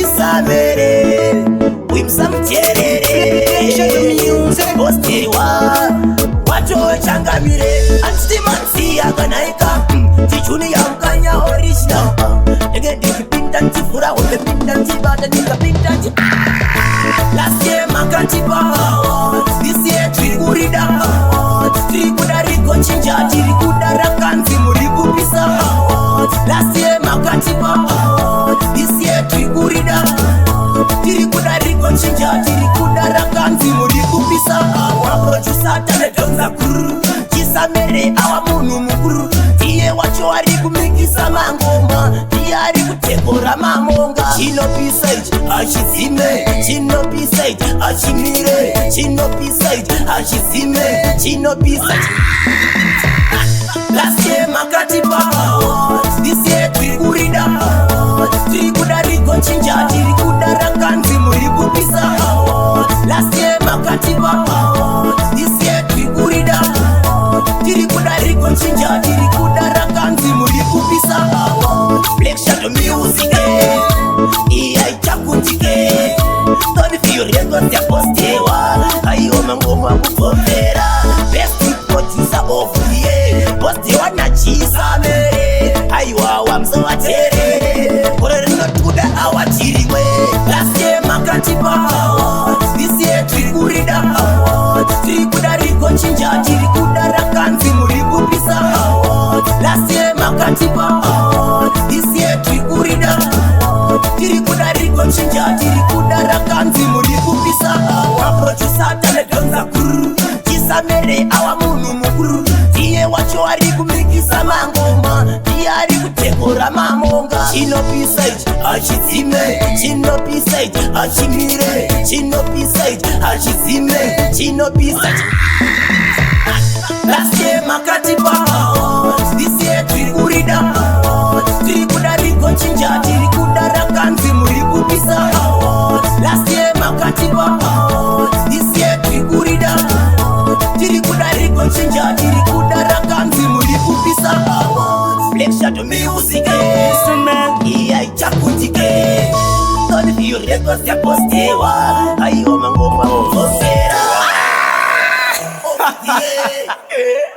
Chisamere wimsamterere Posteriwa Wacho changamire Antimansi yakanaika Tichuni ya mkanya original Nege dikipinda ntifura Webe pinda ntibata nikapinda ntibata Last year makantipa This year trigurida Trigudariko chinja Trigudarakanzi murigupisa Last year makantipa This year trigurida Trigudariko chinja Trigudarakanzi murigupisa Waprochusata netonza kuru Chisamere awa munu mukuru Tiye wacho wari kumikisa mangoma Tiye ari kutekora mamonga Chino pisage achizime Chino pisage achimire Chino pisage achizime Chino pisage Last year makatipa This year trigurida Trigudariko chinja Trigudarakanzi murigupisa Last year makatipa This year trigurida Trigudariko chinja Trigudarakanzi murigupisa Black Shadow Music Iya ichakutike Don't feel records ya postewa Ayo mangoma kufomera Best producer of the year Postewa na Chisamere Aywa wamso watere Korerino tuda awatiriwe Last year makatipa This year trigurida Trigudariko chinja Trigudarakanzi murigupisa Last year makatipa This year trigurida Trigudariko chinja Trigudarakanzi murigupisa Waprochusa tanetonza kuru Chisamere awa munu mukuru Tiye wacho wari kumikisa mangoma Tiye ari kutekora mamonga Chino pisage achizime Chino pisage achimire Chino pisage achizime Chino pisage Last year makatipa This year trigurida Trigudariko chinja Trigudarakanzi murigupisa Last year makatipa This year trigurida Trigudariko chinja Trigudarakanzi murigupisa Black Shadow Music Iya ichakutike Don't feel records ya postewa Ayo mangoma kufosera Oh yeah